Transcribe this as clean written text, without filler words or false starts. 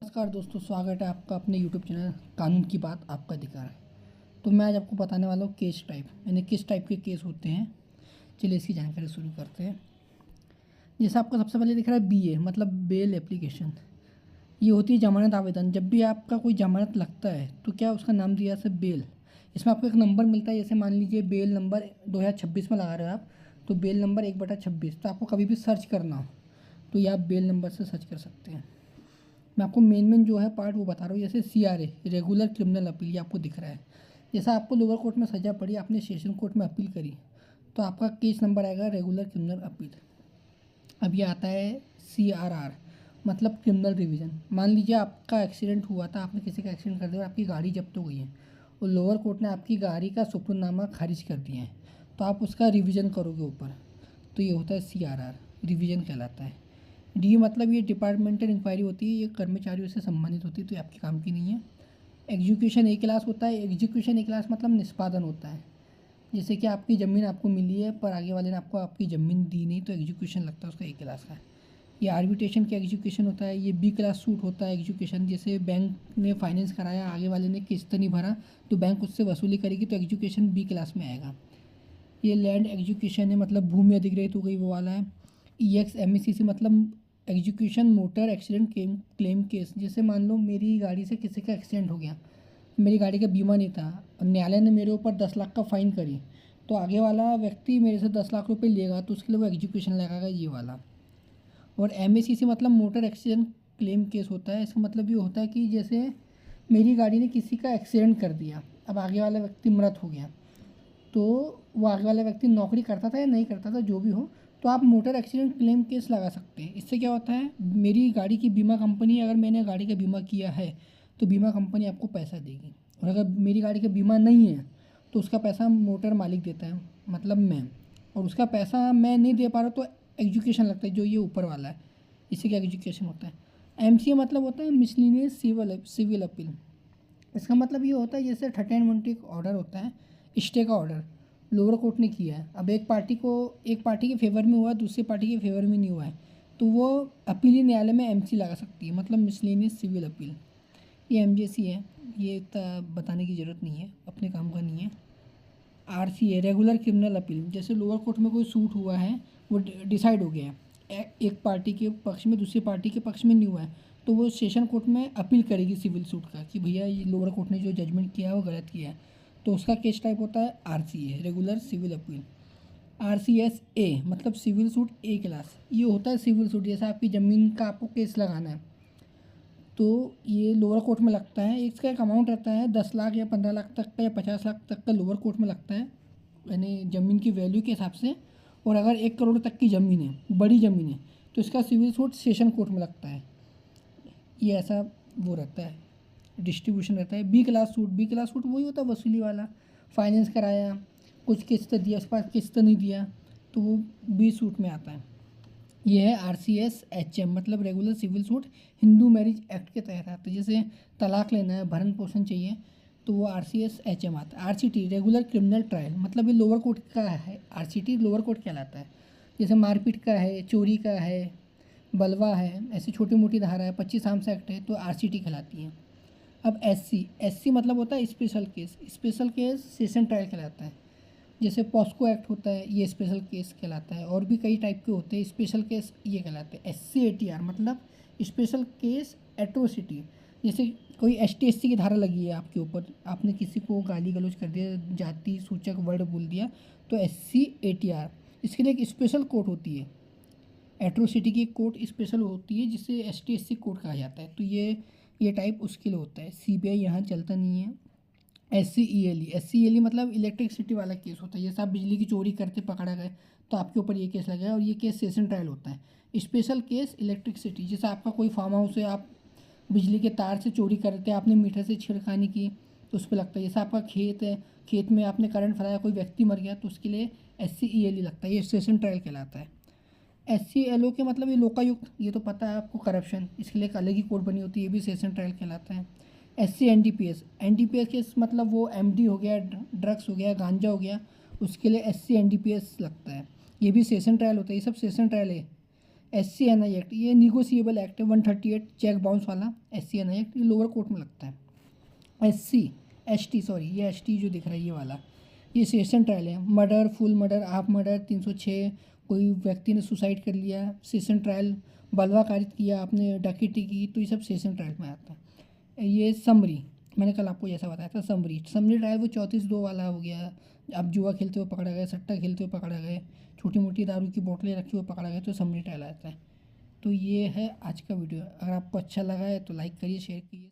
नमस्कार दोस्तों, स्वागत है आपका अपने यूट्यूब चैनल कानून की बात आपका अधिकार। तो मैं आज आपको बताने वाला हूँ केस टाइप, यानी किस टाइप के केस होते हैं। चलिए इसकी जानकारी शुरू करते हैं। जैसे आपको सबसे पहले दिख रहा है BA मतलब बेल एप्लीकेशन। ये होती है जमानत आवेदन। जब भी आपका कोई जमानत लगता है तो क्या उसका नाम दिया से बेल। इसमें आपको एक नंबर मिलता है। जैसे मान लीजिए बेल नंबर 2026 में लगा रहे हो आप, तो बेल नंबर 1/26। तो आपको कभी भी सर्च करना हो तो ये आप बेल नंबर से सर्च कर सकते हैं। मैं आपको मेन जो है पार्ट वो बता रहा हूँ। जैसे CRA रेगुलर क्रिमिनल अपील, ये आपको दिख रहा है। जैसा आपको लोअर कोर्ट में सज़ा पड़ी, आपने सेशन कोर्ट में अपील करी, तो आपका केस नंबर आएगा रेगुलर क्रिमिनल अपील। अब ये आता है CRR मतलब क्रिमिनल रिवीजन। मान लीजिए आपका एक्सीडेंट हुआ था, आपने किसी का एक्सीडेंट कर दिया और आपकी गाड़ी जब्त हो गई है और लोअर कोर्ट ने आपकी गाड़ी का सुपुर्दनामा खारिज कर दिया है, तो आप उसका रिवीजन करोगे ऊपर, तो ये होता है CRR, रिवीजन कहलाता है। D मतलब ये डिपार्टमेंटल इंक्वायरी होती है, ये कर्मचारियों से संबंधित होती है, तो ये आपके काम की नहीं है। एग्जीक्यूशन A क्लास होता है। एग्जीक्यूशन A क्लास मतलब निष्पादन होता है। जैसे कि आपकी ज़मीन आपको मिली है पर आगे वाले ने आपको आपकी ज़मीन दी नहीं, तो एग्जीक्यूशन लगता है उसका A क्लास का। ये आर्बिट्रेशन का एग्जीक्यूशन होता है। ये B क्लास सूट होता है एग्जीक्यूशन। जैसे बैंक ने फाइनेंस कराया, आगे वाले ने किस्त नहीं भरा, तो बैंक उससे वसूली करेगी, तो एग्जीक्यूशन B क्लास में आएगा। ये लैंड एग्जीक्यूशन है, मतलब भूमि अधिग्रहित हो गई, वो वाला है। EXMACC मतलब execution motor accident claim case. जैसे मान लो मेरी गाड़ी से किसी का एक्सीडेंट हो गया, मेरी गाड़ी का बीमा नहीं था और न्यायालय ने मेरे ऊपर 10 लाख का फ़ाइन करी, तो आगे वाला व्यक्ति मेरे से 10 लाख रुपए लेगा, तो उसके लिए वो एग्जीक्यूशन लगाएगा, ये वाला। और MACC मतलब मोटर एक्सीडेंट क्लेम केस होता है। इसका मतलब ये होता है कि जैसे मेरी गाड़ी ने किसी का एक्सीडेंट कर दिया, अब आगे वाला व्यक्ति मृत हो गया, तो वो आगे वाला व्यक्ति नौकरी करता था या नहीं करता था, जो भी हो, तो आप मोटर एक्सीडेंट क्लेम केस लगा सकते हैं। इससे क्या होता है, मेरी गाड़ी की बीमा कंपनी, अगर मैंने गाड़ी का बीमा किया है तो बीमा कंपनी आपको पैसा देगी, और अगर मेरी गाड़ी का बीमा नहीं है तो उसका पैसा मोटर मालिक देता है, मतलब मैं, और उसका पैसा मैं नहीं दे पा रहा तो एजुकेशन लगता है, जो ये ऊपर वाला है, इसी का एजुकेशन होता है। MCA मतलब होता है मिसलिनियस सिविल अपील। इसका मतलब ये होता है जैसे 30 ऑर्डर होता है, स्टे का ऑर्डर लोअर कोर्ट ने किया है, अब एक पार्टी के फेवर में हुआ, दूसरी पार्टी के फेवर में नहीं हुआ है, तो वो अपीली न्यायालय में MC लगा सकती है, मतलब मिसलेनियस सिविल अपील। ये MJC है, ये इतना बताने की ज़रूरत नहीं है, अपने काम का नहीं है। RCA regular criminal appeal. जैसे लोअर कोर्ट में कोई सूट हुआ है, वो डिसाइड हो गया है, एक पार्टी के पक्ष में, दूसरी पार्टी के पक्ष में नहीं हुआ है, तो वो सेशन कोर्ट में अपील करेगी सिविल सूट का कि भैया ये लोअर कोर्ट ने जो जजमेंट किया है वो गलत किया है, तो उसका केस टाइप होता है RCA regular civil appeal. RCSA मतलब सिविल सूट A क्लास। ये होता है सिविल सूट, जैसे आपकी ज़मीन का आपको केस लगाना है, तो ये लोअर कोर्ट में लगता है। इसका एक अमाउंट रहता है 10 लाख या 15 लाख तक का या 50 लाख तक का लोअर कोर्ट में लगता है, यानी ज़मीन की वैल्यू के हिसाब से। और अगर 1 करोड़ तक की ज़मीन है, बड़ी ज़मीन है, तो इसका सिविल सूट सेशन कोर्ट में लगता है। ये ऐसा वो रहता है, डिस्ट्रीब्यूशन रहता है। बी क्लास सूट वही होता है वसूली वाला, फाइनेंस कराया, कुछ किस्त दिया, उसके बाद किस्त नहीं दिया, तो वो B सूट में आता है। ये है RCSHM मतलब regular civil suit, Hindu marriage act के तहत आता है। जैसे तलाक लेना है, भरण पोषण चाहिए, तो वो RCSHM आता है। RCT रेगुलर क्रिमिनल ट्रायल मतलब ये लोअर कोर्ट का है। RCT लोअर कोर्ट कहलाता है। जैसे मारपीट का है, चोरी का है, बलवा है, ऐसी छोटी मोटी धारा है, 25 आर्म्स एक्ट है, तो RCT कहलाती है। अब SC मतलब होता है स्पेशल केस सेशन ट्रायल कहलाता है। जैसे पॉस्को एक्ट होता है, ये स्पेशल केस कहलाता है, और भी कई टाइप के होते हैं स्पेशल केस, ये कहलाते हैं। SCATR मतलब स्पेशल केस एट्रोसिटी। जैसे कोई ST SC की धारा लगी है आपके ऊपर, आपने किसी को गाली गलौज कर दिया, जाति सूचक वर्ड बोल दिया, तो SCATR। इसके लिए एक स्पेशल कोर्ट होती है, एट्रोसिटी की एक कोर्ट स्पेशल होती है, जिसे ST SC कोर्ट कहा जाता है, तो ये टाइप उसके लिए होता है। CBI यहाँ चलता नहीं है। SCELE मतलब इलेक्ट्रिसिटी वाला केस होता है। जैसे आप बिजली की चोरी करते पकड़ा गए, तो आपके ऊपर ये केस लगेगा, और ये केस सेशन ट्रायल होता है। स्पेशल केस इलेक्ट्रिसिटी, जैसे आपका कोई फार्म हाउस है, आप बिजली के तार से चोरी करते, आपने मीटर से छेड़खानी की, तो उस पर लगता है। जैसे आपका खेत है, खेत में आपने करंट फैलाया, कोई व्यक्ति मर गया, तो उसके लिए SCELE लगता है, ये सेशन ट्रायल कहलाता है। SCLO के मतलब ये लोकायुक्त, ये तो पता है आपको, करप्शन, इसके लिए एक अलग ही कोर्ट बनी होती है, ये भी सेशन ट्रायल कहलाता है। SC NDPS केस मतलब वो MD हो गया, ड्रग्स हो गया, गांजा हो गया, उसके लिए SC NDPS लगता है, ये भी सेशन ट्रायल होता है, ये सब सेशन ट्रायल है। SCNI एक्ट, ये निगोशिएबल एक्ट है 138 चेक बाउंस वाला। SCNI एक्ट ये लोअर कोर्ट में लगता है। ST सॉरी, ये ST जो दिख रहा है ये वाला, ये सेशन ट्रायल है। Murder, full murder, half murder 306, कोई व्यक्ति ने सुसाइड कर लिया, सेशन ट्रायल। बलवा कारित किया आपने, डकैती की, तो ये सब सेशन ट्रायल में आता है। ये समरी, मैंने कल आपको जैसा बताया था, समरी ट्रायल वो 34(2) वाला हो गया। अब जुआ खेलते हुए पकड़ा गए, सट्टा खेलते हुए पकड़ा गए, छोटी मोटी दारू की बोतलें रखी हुए पकड़ा गए, तो समरी ट्रायल आता है। तो ये है आज का वीडियो। अगर आपको अच्छा लगा है तो लाइक करिए, शेयर कीजिए।